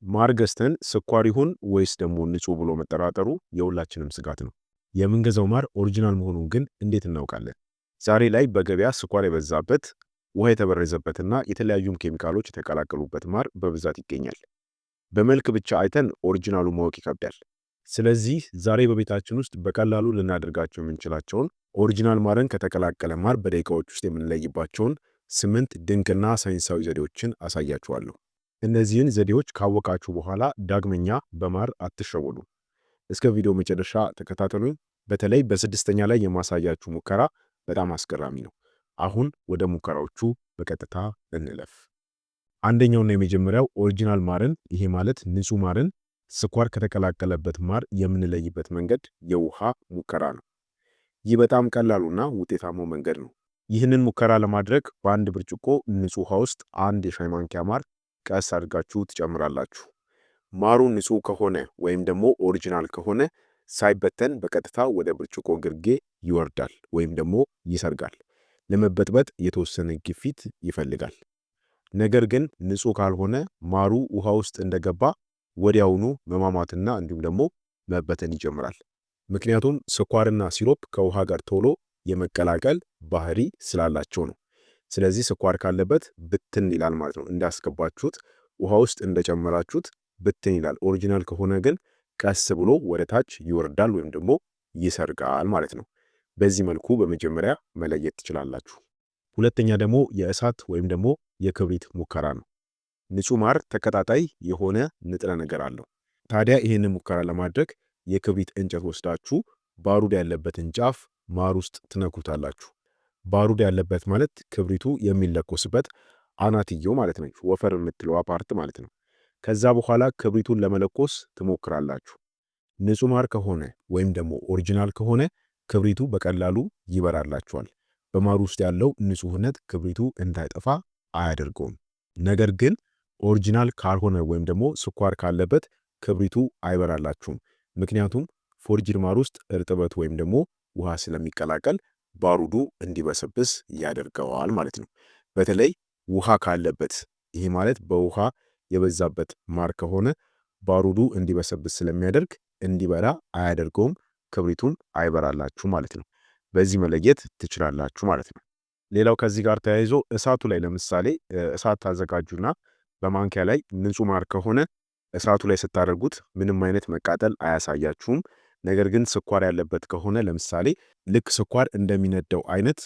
ማር ገዝተን ስኳር ይሁን ወይስ ደግሞ ንጹህ ብሎ መጠራጠሩ የሁላችንም ስጋት ነው። የምንገዛው ማር ኦሪጂናል መሆኑን ግን እንዴት እናውቃለን? ዛሬ ላይ በገበያ ስኳር የበዛበት፣ ውሃ የተበረዘበትና የተለያዩም ኬሚካሎች የተቀላቀሉበት ማር በብዛት ይገኛል። በመልክ ብቻ አይተን ኦሪጂናሉ ማወቅ ይከብዳል። ስለዚህ ዛሬ በቤታችን ውስጥ በቀላሉ ልናደርጋቸው የምንችላቸውን ኦሪጂናል ማርን ከተቀላቀለ ማር በደቂቃዎች ውስጥ የምንለይባቸውን 8 ድንቅና ሳይንሳዊ ዘዴዎችን አሳያችኋለሁ። እነዚህን ዘዴዎች ካወቃችሁ በኋላ ዳግመኛ በማር አትሸወዱ። እስከ ቪዲዮ መጨረሻ ተከታተሉኝ። በተለይ በስድስተኛ ላይ የማሳያችሁ ሙከራ በጣም አስገራሚ ነው። አሁን ወደ ሙከራዎቹ በቀጥታ እንለፍ። አንደኛውና የመጀመሪያው ኦሪጂናል ማርን፣ ይሄ ማለት ንጹህ ማርን ስኳር ከተቀላቀለበት ማር የምንለይበት መንገድ የውሃ ሙከራ ነው። ይህ በጣም ቀላሉና ውጤታማው መንገድ ነው። ይህንን ሙከራ ለማድረግ በአንድ ብርጭቆ ንጹህ ውሃ ውስጥ አንድ የሻይ ማንኪያ ማር ቀስ አድርጋችሁ ትጨምራላችሁ። ማሩ ንጹህ ከሆነ ወይም ደግሞ ኦሪጂናል ከሆነ ሳይበተን በቀጥታ ወደ ብርጭቆ ግርጌ ይወርዳል ወይም ደግሞ ይሰርጋል። ለመበጥበጥ የተወሰነ ግፊት ይፈልጋል። ነገር ግን ንጹህ ካልሆነ ማሩ ውሃ ውስጥ እንደገባ ወዲያውኑ መማማትና እንዲሁም ደግሞ መበተን ይጀምራል። ምክንያቱም ስኳርና ሲሮፕ ከውሃ ጋር ቶሎ የመቀላቀል ባህሪ ስላላቸው ነው። ስለዚህ ስኳር ካለበት ብትን ይላል ማለት ነው። እንዳስገባችሁት ውሃ ውስጥ እንደጨመራችሁት ብትን ይላል። ኦሪጂናል ከሆነ ግን ቀስ ብሎ ወደ ታች ይወርዳል ወይም ደግሞ ይሰርጋል ማለት ነው። በዚህ መልኩ በመጀመሪያ መለየት ትችላላችሁ። ሁለተኛ ደግሞ የእሳት ወይም ደግሞ የክብሪት ሙከራ ነው። ንጹህ ማር ተቀጣጣይ የሆነ ንጥረ ነገር አለው። ታዲያ ይህንን ሙከራ ለማድረግ የክብሪት እንጨት ወስዳችሁ ባሩድ ያለበትን ጫፍ ማር ውስጥ ትነኩታላችሁ። ባሩድ ያለበት ማለት ክብሪቱ የሚለኮስበት አናትየው ማለት ነው። ወፈር የምትለዋ ፓርት ማለት ነው። ከዛ በኋላ ክብሪቱን ለመለኮስ ትሞክራላችሁ። ንጹህ ማር ከሆነ ወይም ደግሞ ኦሪጂናል ከሆነ ክብሪቱ በቀላሉ ይበራላችኋል። በማር ውስጥ ያለው ንጹህነት ክብሪቱ እንዳይጠፋ አያደርገውም። ነገር ግን ኦሪጂናል ካልሆነ ወይም ደግሞ ስኳር ካለበት ክብሪቱ አይበራላችሁም። ምክንያቱም ፎርጅድ ማር ውስጥ እርጥበት ወይም ደግሞ ውሃ ስለሚቀላቀል ባሩዱ እንዲበሰብስ ያደርገዋል ማለት ነው። በተለይ ውሃ ካለበት፣ ይሄ ማለት በውሃ የበዛበት ማር ከሆነ ባሩዱ እንዲበሰብስ ስለሚያደርግ እንዲበራ አያደርገውም። ክብሪቱን አይበራላችሁ ማለት ነው። በዚህ መለየት ትችላላችሁ ማለት ነው። ሌላው ከዚህ ጋር ተያይዞ እሳቱ ላይ ለምሳሌ እሳት ታዘጋጁና በማንኪያ ላይ ንጹህ ማር ከሆነ እሳቱ ላይ ስታደርጉት ምንም አይነት መቃጠል አያሳያችሁም። ነገር ግን ስኳር ያለበት ከሆነ ለምሳሌ ልክ ስኳር እንደሚነደው አይነት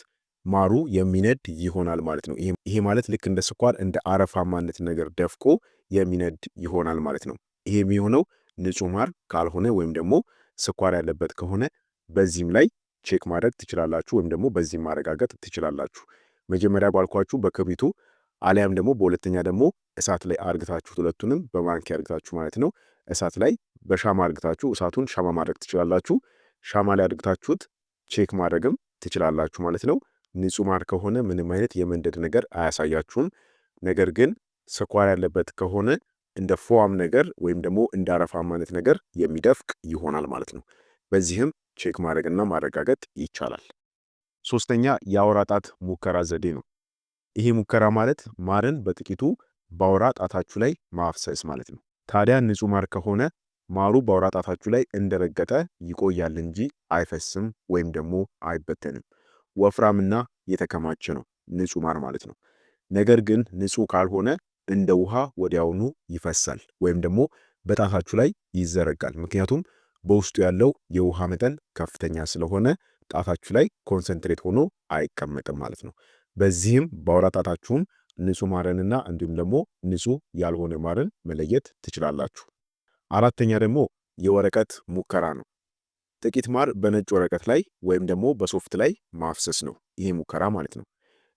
ማሩ የሚነድ ይሆናል ማለት ነው። ይሄ ማለት ልክ እንደ ስኳር እንደ አረፋማነት ነገር ደፍቆ የሚነድ ይሆናል ማለት ነው። ይሄ የሚሆነው ንጹህ ማር ካልሆነ ወይም ደግሞ ስኳር ያለበት ከሆነ በዚህም ላይ ቼክ ማድረግ ትችላላችሁ ወይም ደግሞ በዚህም ማረጋገጥ ትችላላችሁ። መጀመሪያ ባልኳችሁ በክብሪቱ አሊያም ደግሞ በሁለተኛ ደግሞ እሳት ላይ አርግታችሁ ሁለቱንም በማንኪያ አርግታችሁ ማለት ነው። እሳት ላይ በሻማ አርግታችሁ እሳቱን ሻማ ማድረግ ትችላላችሁ። ሻማ ላይ አርግታችሁት ቼክ ማድረግም ትችላላችሁ ማለት ነው። ንጹህ ማር ከሆነ ምንም አይነት የመንደድ ነገር አያሳያችሁም። ነገር ግን ስኳር ያለበት ከሆነ እንደ ፎም ነገር ወይም ደግሞ እንደ አረፋማነት ነገር የሚደፍቅ ይሆናል ማለት ነው። በዚህም ቼክ ማድረግና ማረጋገጥ ይቻላል። ሶስተኛ የአውራ ጣት ሙከራ ዘዴ ነው። ይሄ ሙከራ ማለት ማርን በጥቂቱ በአውራ ጣታችሁ ላይ ማፍሰስ ማለት ነው። ታዲያ ንጹህ ማር ከሆነ ማሩ በአውራ ጣታችሁ ላይ እንደረገጠ ይቆያል እንጂ አይፈስም ወይም ደግሞ አይበተንም። ወፍራምና የተከማቸ ነው ንጹህ ማር ማለት ነው። ነገር ግን ንጹህ ካልሆነ እንደ ውሃ ወዲያውኑ ይፈሳል ወይም ደግሞ በጣታችሁ ላይ ይዘረጋል። ምክንያቱም በውስጡ ያለው የውሃ መጠን ከፍተኛ ስለሆነ ጣታችሁ ላይ ኮንሰንትሬት ሆኖ አይቀመጥም ማለት ነው። በዚህም በአውራ ጣታችሁም ንጹህ ማርንና እንዲሁም ደግሞ ንጹህ ያልሆነ ማርን መለየት ትችላላችሁ። አራተኛ ደግሞ የወረቀት ሙከራ ነው። ጥቂት ማር በነጭ ወረቀት ላይ ወይም ደግሞ በሶፍት ላይ ማፍሰስ ነው ይሄ ሙከራ ማለት ነው።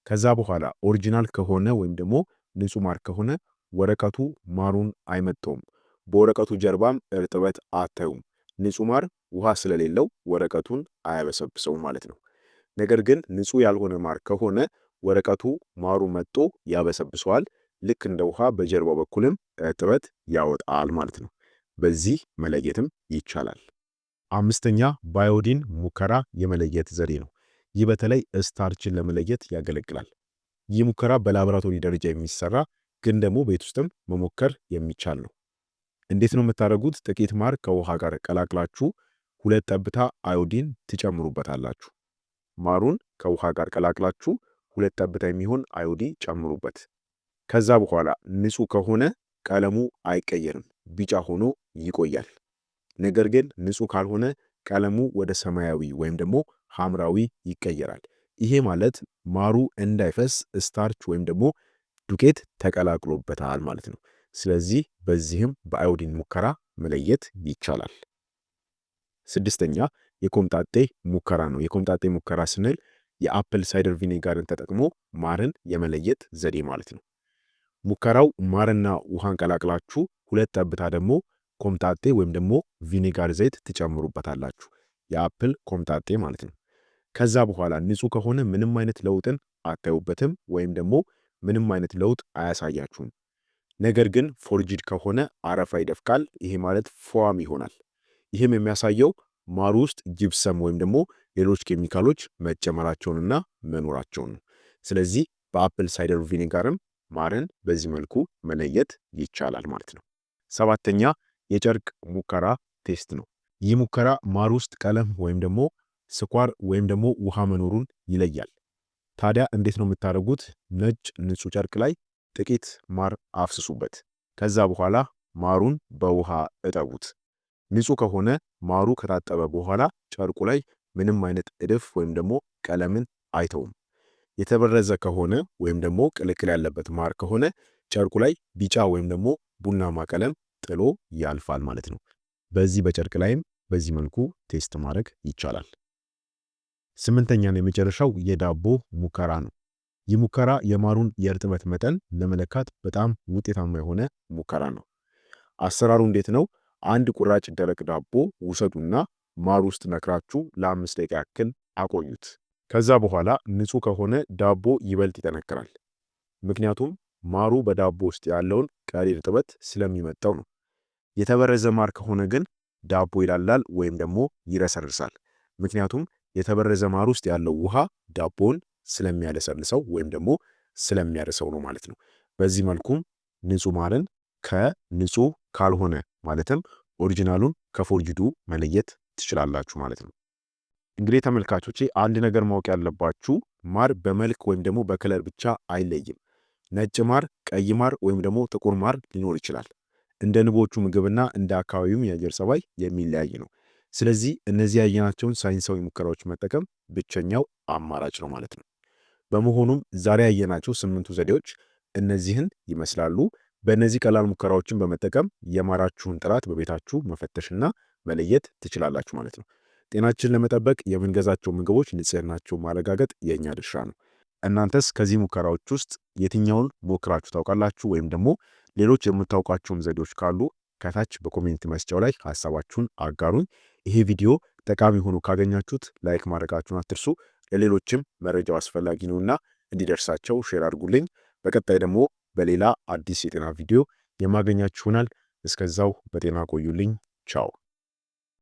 ከዛ በኋላ ኦሪጂናል ከሆነ ወይም ደግሞ ንጹህ ማር ከሆነ ወረቀቱ ማሩን አይመጠውም። በወረቀቱ ጀርባም እርጥበት አታዩም። ንጹህ ማር ውሃ ስለሌለው ወረቀቱን አያበሰብሰውም ማለት ነው። ነገር ግን ንጹህ ያልሆነ ማር ከሆነ ወረቀቱ ማሩ መጥቶ ያበሰብሰዋል። ልክ እንደ ውሃ በጀርባው በኩልም እርጥበት ያወጣል ማለት ነው። በዚህ መለየትም ይቻላል። አምስተኛ ባዮዲን ሙከራ የመለየት ዘዴ ነው። ይህ በተለይ ስታርችን ለመለየት ያገለግላል። ይህ ሙከራ በላቦራቶሪ ደረጃ የሚሰራ ግን ደግሞ ቤት ውስጥም መሞከር የሚቻል ነው። እንዴት ነው የምታደርጉት? ጥቂት ማር ከውሃ ጋር ቀላቅላችሁ 2 ጠብታ አዮዲን ትጨምሩበታላችሁ። ማሩን ከውሃ ጋር ቀላቅላችሁ 2 ጠብታ የሚሆን አዮዲን ጨምሩበት። ከዛ በኋላ ንጹህ ከሆነ ቀለሙ አይቀየርም፣ ቢጫ ሆኖ ይቆያል። ነገር ግን ንጹህ ካልሆነ ቀለሙ ወደ ሰማያዊ ወይም ደግሞ ሐምራዊ ይቀየራል። ይሄ ማለት ማሩ እንዳይፈስ ስታርች ወይም ደግሞ ዱቄት ተቀላቅሎበታል ማለት ነው። ስለዚህ በዚህም በአዮዲን ሙከራ መለየት ይቻላል። ስድስተኛ የኮምጣጤ ሙከራ ነው። የኮምጣጤ ሙከራ ስንል የአፕል ሳይደር ቪኔጋርን ተጠቅሞ ማርን የመለየት ዘዴ ማለት ነው። ሙከራው ማርና ውሃን ቀላቅላችሁ 2 ጠብታ ደግሞ ኮምጣጤ ወይም ደግሞ ቪኔጋር ዘይት ትጨምሩበታላችሁ። የአፕል ኮምጣጤ ማለት ነው። ከዛ በኋላ ንጹህ ከሆነ ምንም አይነት ለውጥን አታዩበትም ወይም ደግሞ ምንም አይነት ለውጥ አያሳያችሁም። ነገር ግን ፎርጂድ ከሆነ አረፋ ይደፍቃል። ይሄ ማለት ፎም ይሆናል። ይህም የሚያሳየው ማሩ ውስጥ ጂፕሰም ወይም ደግሞ ሌሎች ኬሚካሎች መጨመራቸውንና መኖራቸውን ነው። ስለዚህ በአፕል ሳይደር ቪኔጋርም ማርን በዚህ መልኩ መለየት ይቻላል ማለት ነው። ሰባተኛ የጨርቅ ሙከራ ቴስት ነው። ይህ ሙከራ ማር ውስጥ ቀለም ወይም ደግሞ ስኳር ወይም ደግሞ ውሃ መኖሩን ይለያል። ታዲያ እንዴት ነው የምታደርጉት? ነጭ ንጹህ ጨርቅ ላይ ጥቂት ማር አፍስሱበት። ከዛ በኋላ ማሩን በውሃ እጠቡት። ንጹህ ከሆነ ማሩ ከታጠበ በኋላ ጨርቁ ላይ ምንም አይነት እድፍ ወይም ደግሞ ቀለምን አይተውም። የተበረዘ ከሆነ ወይም ደግሞ ቅልቅል ያለበት ማር ከሆነ ጨርቁ ላይ ቢጫ ወይም ደግሞ ቡናማ ቀለም ጥሎ ያልፋል ማለት ነው። በዚህ በጨርቅ ላይም በዚህ መልኩ ቴስት ማድረግ ይቻላል። ስምንተኛና የመጨረሻው የዳቦ ሙከራ ነው። ይህ ሙከራ የማሩን የእርጥበት መጠን ለመለካት በጣም ውጤታማ የሆነ ሙከራ ነው። አሰራሩ እንዴት ነው? አንድ ቁራጭ ደረቅ ዳቦ ውሰዱና ማር ውስጥ ነክራችሁ ለ5 ደቂቃ ያክል አቆዩት። ከዛ በኋላ ንጹህ ከሆነ ዳቦ ይበልጥ ይጠነክራል። ምክንያቱም ማሩ በዳቦ ውስጥ ያለውን ቀሪ እርጥበት ስለሚመጣው ነው። የተበረዘ ማር ከሆነ ግን ዳቦ ይላላል ወይም ደግሞ ይረሰርሳል። ምክንያቱም የተበረዘ ማር ውስጥ ያለው ውሃ ዳቦን ስለሚያለሰልሰው ወይም ደግሞ ስለሚያርሰው ነው ማለት ነው። በዚህ መልኩም ንጹህ ማርን ከንጹህ ካልሆነ ማለትም ኦሪጂናሉን ከፎርጅዱ መለየት ትችላላችሁ ማለት ነው። እንግዲህ ተመልካቾቼ አንድ ነገር ማወቅ ያለባችሁ ማር በመልክ ወይም ደግሞ በከለር ብቻ አይለይም። ነጭ ማር፣ ቀይ ማር ወይም ደግሞ ጥቁር ማር ሊኖር ይችላል። እንደ ንቦቹ ምግብና እንደ አካባቢውም የአየር ጸባይ የሚለያይ ነው። ስለዚህ እነዚህ ያየናቸውን ሳይንሳዊ ሙከራዎች መጠቀም ብቸኛው አማራጭ ነው ማለት ነው። በመሆኑም ዛሬ ያየናቸው 8ቱ ዘዴዎች እነዚህን ይመስላሉ። በእነዚህ ቀላል ሙከራዎችን በመጠቀም የማራችሁን ጥራት በቤታችሁ መፈተሽና መለየት ትችላላችሁ ማለት ነው። ጤናችን ለመጠበቅ የምንገዛቸው ምግቦች ንጽህናቸው ማረጋገጥ የእኛ ድርሻ ነው። እናንተስ ከዚህ ሙከራዎች ውስጥ የትኛውን ሞክራችሁ ታውቃላችሁ? ወይም ደግሞ ሌሎች የምታውቋቸውም ዘዴዎች ካሉ ከታች በኮሜንት መስጫው ላይ ሐሳባችሁን አጋሩኝ። ይሄ ቪዲዮ ጠቃሚ ሆኖ ካገኛችሁት ላይክ ማድረጋችሁን አትርሱ። ለሌሎችም መረጃው አስፈላጊ ነውና እንዲደርሳቸው ሼር አድርጉልኝ። በቀጣይ ደግሞ በሌላ አዲስ የጤና ቪዲዮ የማገኛችሁ ይሆናል። እስከዛው በጤና ቆዩልኝ። ቻው።